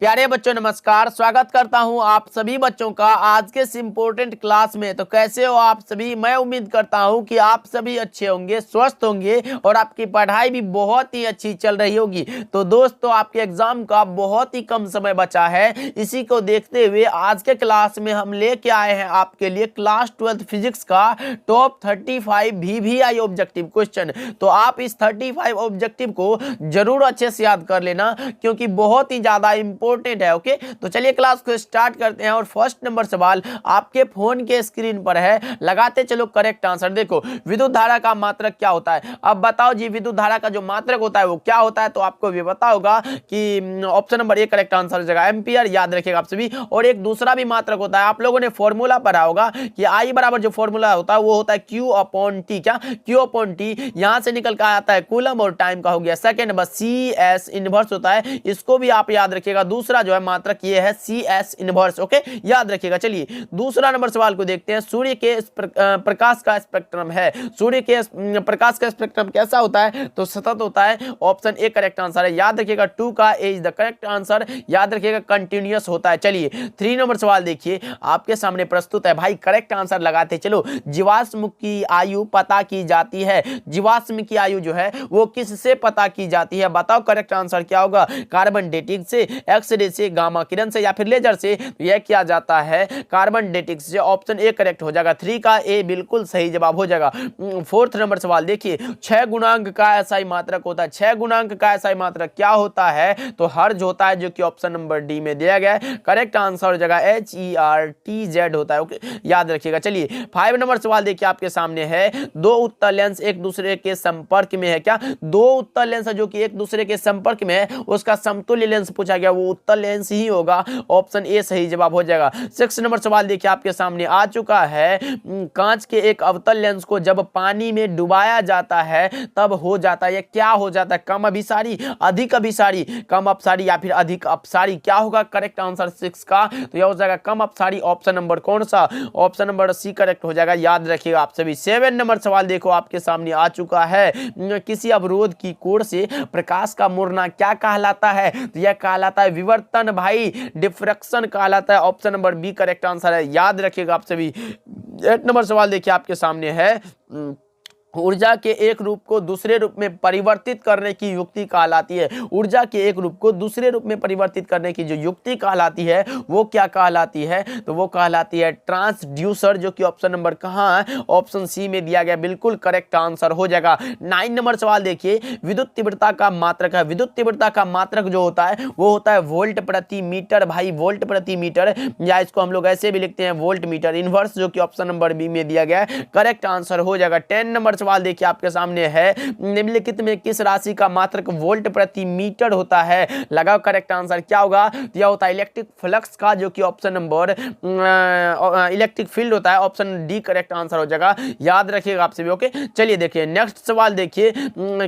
प्यारे बच्चों नमस्कार। स्वागत करता हूं आप सभी बच्चों का आज के इस इम्पोर्टेंट क्लास में। तो कैसे हो आप सभी? मैं उम्मीद करता हूं कि आप सभी अच्छे होंगे, स्वस्थ होंगे और आपकी पढ़ाई भी बहुत ही अच्छी चल रही होगी। तो दोस्तों, आपके एग्जाम का बहुत ही कम समय बचा है। इसी को देखते हुए आज के क्लास में हम लेके आए हैं आपके लिए क्लास 12 फिजिक्स का टॉप 35 VVI ऑब्जेक्टिव क्वेश्चन। तो आप इस 35 ऑब्जेक्टिव को जरूर अच्छे से याद कर लेना, क्योंकि बहुत ही ज्यादा इंपॉर्टेंट है। ओके, तो चलिए क्लास को स्टार्ट करते हैं। और फर्स्ट नंबर सवाल आपके फोन के स्क्रीन पर है, लगाते चलो करेक्ट आंसर। देखो, विद्युत धारा का मात्रक क्या होता है? अब बताओ जी, विद्युत धारा का जो मात्रक होता है वो क्या होता है? तो आपको भी पता होगा कि option number A correct answer हो जाएगा, एम्पियर। याद रखिएगा आप सभी। और एक दूसरा भी मात्रक होता है, आप लोगों ने फॉर्मूला पढ़ा होगा कि आई बराबर जो फॉर्मूला होता है वो होता है Q अपॉन टी। क्या? Q अपॉन टी यहां से निकल कर आता है कूलम और टाइम का हो गया सेकंड नंबर। CS इनवर्स होता है, इसको भी आप याद रखिएगा। दूसरा जो है मात्रक ये है CS इनवर्स। ओके, याद रखिएगा। चलिए दूसरा नंबर सवाल को देखते हैं। सूर्य के प्रकाश का स्पेक्ट्रम है। सूर्य के प्रकाश का स्पेक्ट्रम कैसा होता है? तो सतत होता है। ऑप्शन ए करेक्ट आंसर है। याद रखिएगा 2 का ए इज द करेक्ट आंसर। याद रखिएगा कंटिन्यूअस होता है। चलिए 3 नंबर सवाल देखिए, आपके सामने प्रस्तुत है। भाई करेक्ट आंसर लगाते चलो। जीवाश्म की आयु पता की जाती है। जीवाश्म की आयु जो है वो किससे पता की जाती है? बताओ करेक्ट आंसर क्या होगा? कार्बन डेटिंग से, एक्सरे से, गामा किरण से या फिर लेजर से? तो यह किया जाता है कार्बन डेटिंग से। ऑप्शन ए करेक्ट हो जाएगा। 3 का ए बिल्कुल सही जवाब हो जाएगा। फोर्थ नंबर सवाल देखिए, 6 गुणांक का ऐसा ही मात्रक होता है। 6 गुणांक का ऐसा ही मात्रक क्या होता है? तो हर्ज होता है, जो कि ऑप्शन नंबर डी में दिया गया है। करेक्ट आंसर हो जाएगा HERTZ होता है। ओके, याद रखिएगा। चलिए 5 नंबर सवाल देखिए, आपके सामने है। दो उत्तल लेंस एक दूसरे के संपर्क में है। क्या? दो उत्तल लेंस जो कि एक दूसरे के संपर्क में है, उसका समतुल्य लेंस पूछा गया, वो उत्तल लेंस ही होगा। ऑप्शन ए सही जवाब हो जाएगा। 6 नंबर सवाल देखिए, आपके सामने आ चुका है। कांच के एक अवतल लेंस को जब पानी में डुबाया जाता है तब हो जाता है, ये क्या हो जाता है? कम अभिसारी, अधिक अभिसारी, कम अपसारी या फिर अधिक अपसारी? क्या होगा करेक्ट आंसर 6 का? तो यह हो जाएगा कम अपसारी। ऑप्शन नंबर कौन सा? ऑप्शन नंबर सी करेक्ट हो जाएगा। याद रखिएगा आप सभी। 7 नंबर सवाल देखो, आपके सामने आ चुका है। किसी अवरोध की कोर से प्रकाश का मुड़ना क्या कहलाता है? तो यह कहलाता है विवर्तन। भाई डिफ्रैक्शन कहलाता है। Option number B correct answer है। याद रखिएगा आप सभी। 8 नंबर सवाल देखिए, आपके सामने है। ऊर्जा के एक रूप को दूसरे रूप में परिवर्तित करने की युक्ति कहलाती है। ऊर्जा के एक रूप को दूसरे रूप में परिवर्तित करने की जो युक्ति कहलाती है वो क्या कहलाती है? तो वो कहलाती है ट्रांसड्यूसर, जो कि ऑप्शन नंबर कहां है? ऑप्शन सी में दिया गया, बिल्कुल करेक्ट आंसर हो जाएगा। 9 नंबर सवाल देखिए, विद्युत तीव्रता का मात्रक है। विद्युत तीव्रता का मात्रक जो होता है वो होता है वोल्ट प्रति मीटर। भाई वोल्ट प्रति मीटर, या इसको हम लोग ऐसे भी लिखते हैं वोल्ट मीटर इनवर्स, जो कि ऑप्शन नंबर बी में दिया गया है। करेक्ट आंसर हो जाएगा। 10 नंबर सवाल देखिए, आपके सामने है। निम्नलिखित में किस राशि का मात्रक वोल्ट प्रति मीटर होता है? लगाओ करेक्ट आंसर क्या होगा? तो यह होता है इलेक्ट्रिक फ्लक्स का, जो कि ऑप्शन नंबर इलेक्ट्रिक फील्ड होता है। ऑप्शन डी करेक्ट आंसर हो जाएगा। याद रखिएगा आप सभी। ओके, चलिए देखिए नेक्स्ट सवाल देखिए।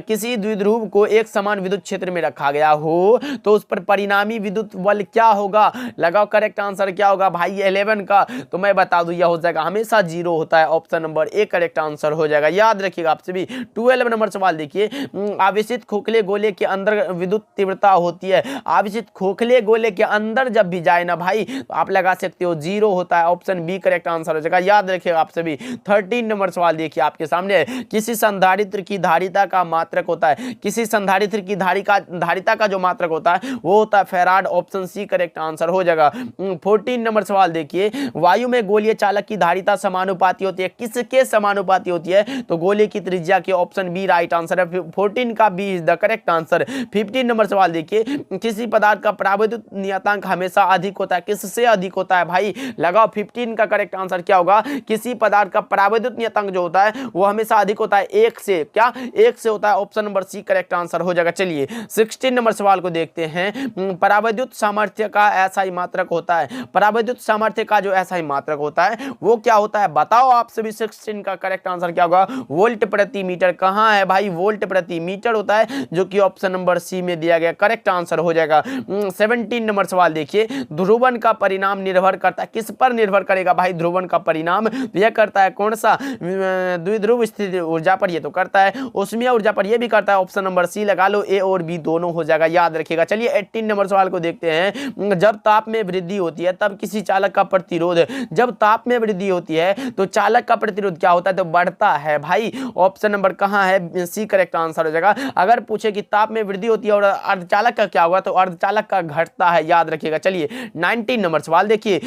किसी द्विध्रुव को एक समान विद्युत क्षेत्र में रखा गया हो तो उस पर परिणामी विद्युत बल क्या होगा? लगाओ करेक्ट आंसर क्या होगा? भाई 11 का तो मैं बता दूं, यह हो जाएगा हमेशा 0 होता है। Option number A correct answer हो जाएगा। याद रखिएगा आप सभी। 12 नंबर सवाल देखिए, आवेशित खोखले गोले के अंदर विद्युत तीव्रता होती है। आवेशित खोखले गोले के अंदर जब भी जाए ना भाई, तो आप लगा सकते हो 0 होता है। ऑप्शन बी करेक्ट आंसर हो जाएगा। याद रखिएगा आप सभी। 13 नंबर सवाल देखिए, आपके सामने किसी संधारित्र की धारिता का मात्रक होता है। किसी संधारित्र की धारिता का जो मात्रक होता है वो होता है farad. Option C correct answer हो जाएगा। 14 नंबर सवाल देखिए, वायु में गोलीय चालक की धारिता समानुपाती होती है। किसके समानुपाती होती है? तो गोले की त्रिज्या के। ऑप्शन बी राइट आंसर है। 14 का B is the correct answer. 15 number सवाल देखिए, किसी पदार्थ का परावैद्युत नियतांक हमेशा अधिक होता है। किससे अधिक होता है? भाई लगाओ 15 का करेक्ट आंसर क्या होगा? किसी पदार्थ का परावैद्युत नियतांक जो होता है वो हमेशा अधिक होता है 1 से। क्या? 1 से होता है। Option number C correct answer हो जाएगा। चलिए 16 नंबर सवाल को देखते हैं। परावैद्युत सामर्थ्य का ऐसा ही मात्रक होता है। परावैद्युत सामर्थ्य का जो ऐसा ही मात्रक होता है वो क्या होता है? बताओ आप सभी। 16 का करेक्ट आंसर क्या होगा? वोल्ट प्रति मीटर। कहाँ है भाई? वोल्ट प्रति मीटर होता है, जो कि ऑप्शन नंबर सी में दिया गया करेक्ट आंसर हो जाएगा। 17 नंबर सवाल देखिए, ध्रुवन का परिणाम निर्भर करता है, किस पर निर्भर करेगा भाई? ध्रुवन का परिणाम यह करता है कौन सा? द्विध्रुव स्थित ऊर्जा पर, ये तो करता है। ऊष्मीय ऊर्जा पर, यह भी करता है। ऑप्शन नंबर सी लगा लो, ए और बी दोनों हो जाएगा, याद रखिएगा। चलिए 18 नंबर सवाल को देखते हैं। जब ताप में वृद्धि होती है तब किसी चालक का प्रतिरोध, जब ताप में वृद्धि होती है तो चालक का प्रतिरोध क्या होता है? तो बढ़ता है भाई। ऑप्शन नंबर कहां है? सी करेक्ट आंसर हो जाएगा। अगर पूछे कि ताप में वृद्धि होती है और अर्धचालक का क्या होगा, तो अर्धचालक का घटता है, याद रखिएगा। चलिए 19 नंबर सवाल देखिए,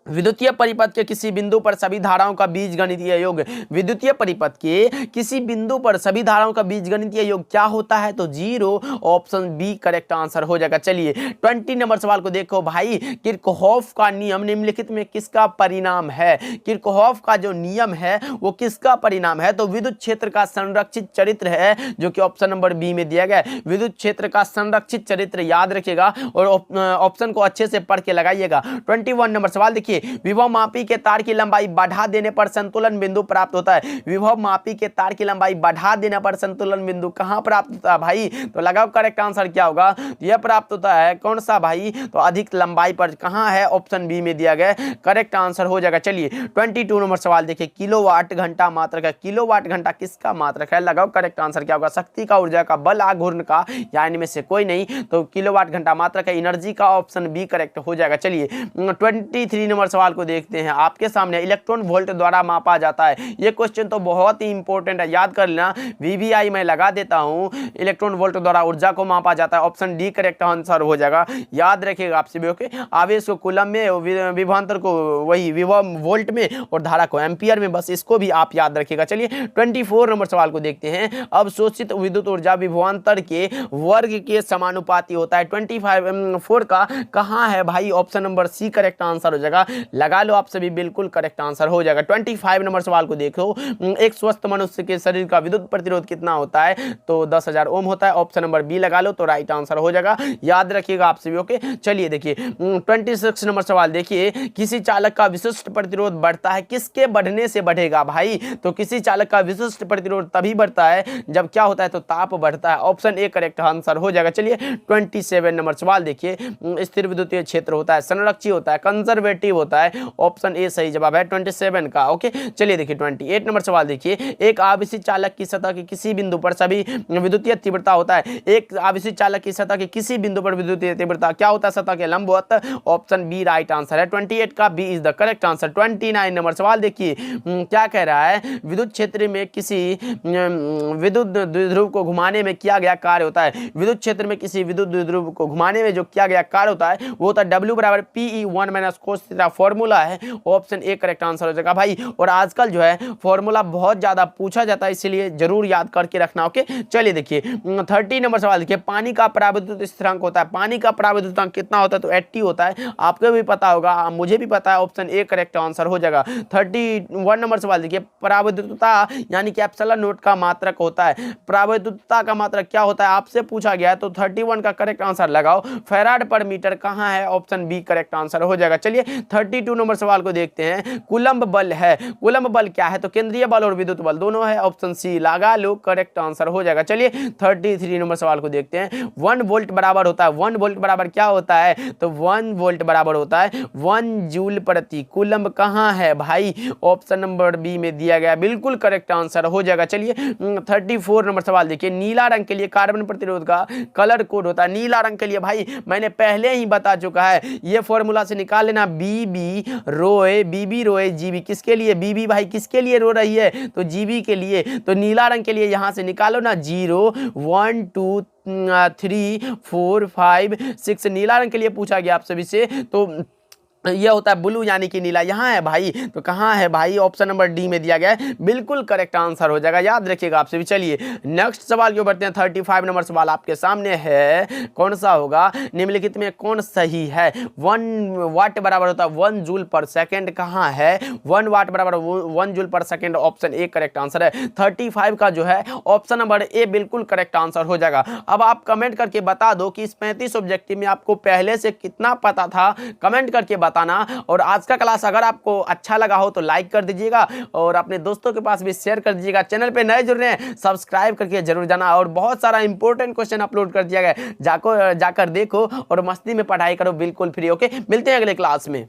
विद्युतीय परिपथ के किसी बिंदु पर सभी धाराओं का बीजगणितीय योग, विद्युतीय परिपथ के किसी बिंदु पर सभी धाराओं का बीजगणितीय योग क्या होता है? तो 0। ऑप्शन बी करेक्ट आंसर हो जाएगा। चलिए 20 नंबर सवाल को देखो भाई, किरचॉफ का नियम निम्नलिखित में किसका परिणाम है? किरचॉफ का जो नियम है वो किसका परिणाम है? तो विद्युत क्षेत्र का संरक्षित चरित्र है, जो कि ऑप्शन नंबर बी में दिया गया है। विद्युत क्षेत्र का संरक्षित चरित्र, याद रखिएगा और ऑप्शन को अच्छे से पढ़ के लगाइएगा। 21 नंबर सवाल देखिए, विभव मापी के तार की लंबाई बढ़ा देने पर संतुलन बिंदु प्राप्त होता है। विभव मापी के तार की लंबाई बढ़ा देने पर संतुलन बिंदु कहां प्राप्त होता है भाई? तो लगाओ करेक्ट आंसर क्या होगा? यह प्राप्त होता है कौन सा भाई? तो अधिक लंबाई पर। कहां है? ऑप्शन बी में दिया गया, करेक्ट आंसर हो जाएगा। चलिए 22 नंबर सवाल देखिए, किलोवाट घंटा मात्रक है। किलोवाट घंटा किसका मात्रक है? लगाओ करेक्ट आंसर क्या होगा? शक्ति का, ऊर्जा का, बल, आघूर्ण का, या इनमें से कोई नहीं। तो किलोवाट घंटा मात्रक है, एनर्जी का। ऑप्शन बी करेक्ट हो जाएगा। चलिए 23 नंबर सवाल को देखते हैं आपके सामने, इलेक्ट्रॉन वोल्ट द्वारा मापा जाता है। ये क्वेश्चन तो बहुत ही इंपॉर्टेंट है, याद कर लेना। वीवीआई मैं लगा देता हूं, इलेक्ट्रॉन वोल्ट द्वारा ऊर्जा को मापा जाता है। ऑप्शन डी करेक्ट आंसर हो जाएगा, याद रखिएगा आप सभी। ओके, आवेश को कूलम में, विभवांतर को वही विभव वोल्ट में, और धारा को एम्पियर में, बस इसको भी आप याद रखिएगा। चलिए 24 नंबर सवाल को देखते हैं। अवशोषित विद्युत ऊर्जा विभवांतर के वर्ग के समानुपाती होता है। 24 का कहां है भाई? Option number C correct answer हो जाएगा, लगा लो आप सभी, बिल्कुल करेक्ट आंसर हो जाएगा। 25 नंबर सवाल को देखो, एक स्वस्थ मनुष्य के शरीर का विद्युत प्रतिरोध कितना होता है? तो 10,000 ओम होता है। ऑप्शन नंबर बी लगा लो, तो राइट आंसर हो जाएगा, याद रखिएगा आप सभी। ओके, चलिए देखिए 26 नंबर सवाल देखिए, किसी चालक का विशिष्ट प्रतिरोध बढ़ता है, किसके बढ़ने से बढ़ेगा भाई? तो किसी चालक का विशिष्ट प्रतिरोध तभी बढ़ता है जब क्या होता है? तो ताप बढ़ता है। ऑप्शन ए करेक्ट आंसर हो जाएगा। चलिए 27 नंबर सवाल देखिए, स्थिर विद्युतीय क्षेत्र होता है, संरक्षी होता है, कंजर्वेटिव होता है। ऑप्शन ए सही जवाब है 27 का। ओके, चलिए देखिए 28 नंबर सवाल देखिए, एक आवेशित चालक की सतह के किसी बिंदु पर सभी विद्युतीय तीव्रता होता है। एक आवेशित चालक की सतह के किसी बिंदु पर विद्युतीय तीव्रता क्या होता है? सतह के लंबवत। ऑप्शन बी राइट आंसर है, 28 का B is the correct answer. 29 number सवाल देखिए, क्या कह रहा है? विद्युत क्षेत्र में किसी विद्युत द्विध्रुव को घुमाने में किया गया कार्य होता है। विद्युत क्षेत्र में किसी विद्युत द्विध्रुव को घुमाने में जो किया गया कार्य होता है वो होता है W = PE1 - cos theta, formula है। ऑप्शन ए करेक्ट आंसर हो जाएगा भाई। और आजकल जो है फॉर्मूला बहुत ज्यादा पूछा जाता है, इसलिए जरूर याद करके रखना। ओके, चलिए देखिए 30 नंबर सवाल देखिए, पानी का पराविद्युत स्थिरांक होता है। पानी का पराविद्युत स्थिरांक कितना होता है? तो 80 होता है। आपको भी पता होगा, मुझे भी पता है। ऑप्शन ए करेक्ट आंसर हो जाएगा। 31 नंबर सवाल देखिए, पराविद्युतता यानी कि एप्सिलॉन नॉट का मात्रक होता है। पराविद्युतता का मात्रक क्या होता है? आपसे पूछा गया है, तो 31 का करेक्ट आंसर लगाओ। फैराड पर मीटर कहां है? ऑप्शन बी करेक्ट आंसर हो जाएगा। चलिए 32 नंबर सवाल को देखते हैं, कूलम्ब बल है। कूलम्ब बल क्या है? तो केंद्रीय बल और विद्युत बल दोनों है। ऑप्शन सी लगा लो, करेक्ट आंसर हो जाएगा। चलिए 33 नंबर सवाल को देखते हैं, 1 वोल्ट बराबर होता है, 1 वोल्ट बराबर क्या होता है? तो 1 वोल्ट बराबर होता है 1 जूल प्रति कूलम्ब। कहां है भाई? ऑप्शन नंबर बी में दिया गया, बिल्कुल करेक्ट आंसर हो जाएगा। चलिए 34 नंबर सवाल देखिए, नीला रंग के लिए कार्बन प्रतिरोध का कलर कोड होता है। नीला रंग के लिए भाई मैंने पहले ही बता चुका है, ये फॉर्मूला से निकाल लेना, बीबी रोए जीबी। किसके लिए बीबी भाई? किसके लिए रो रही है? तो जीबी के लिए। तो नीला रंग के लिए यहां से निकालो ना, 0 1 2 3 4 5 6। नीला रंग के लिए पूछा गया आप सभी से, तो यह होता है ब्लू यानी कि नीला। यहाँ है भाई, तो कहाँ है भाई? ऑप्शन नंबर डी में दिया गया है, बिल्कुल करेक्ट आंसर हो जाएगा, याद रखिएगा आपसे भी। चलिए नेक्स्ट सवाल क्यों बढ़ते हैं। 35 नंबर सवाल आपके सामने है, कौन सा होगा? निम्नलिखित में कौन सही है? 1 वाट बराबर होता है 1 जूल पर सेकेंड। कहाँ है? 1 वाट बराबर 1 जूल पर second. Option A correct answer है। 35 का जो है ऑप्शन नंबर ए बिल्कुल करेक्ट आंसर हो जाएगा। अब आप कमेंट करके बता दो कि इस 35 ऑब्जेक्टिव में आपको पहले से कितना पता था, कमेंट करके बता बताना। और आज का क्लास अगर आपको अच्छा लगा हो तो लाइक कर दीजिएगा और अपने दोस्तों के पास भी शेयर कर दीजिएगा। चैनल पे नए जुड़ रहे हैं सब्सक्राइब करके जरूर जाना। और बहुत सारा इंपॉर्टेंट क्वेश्चन अपलोड कर दिया गया, जाकर देखो और मस्ती में पढ़ाई करो बिल्कुल फ्री। ओके, मिलते हैं अगले क्लास में।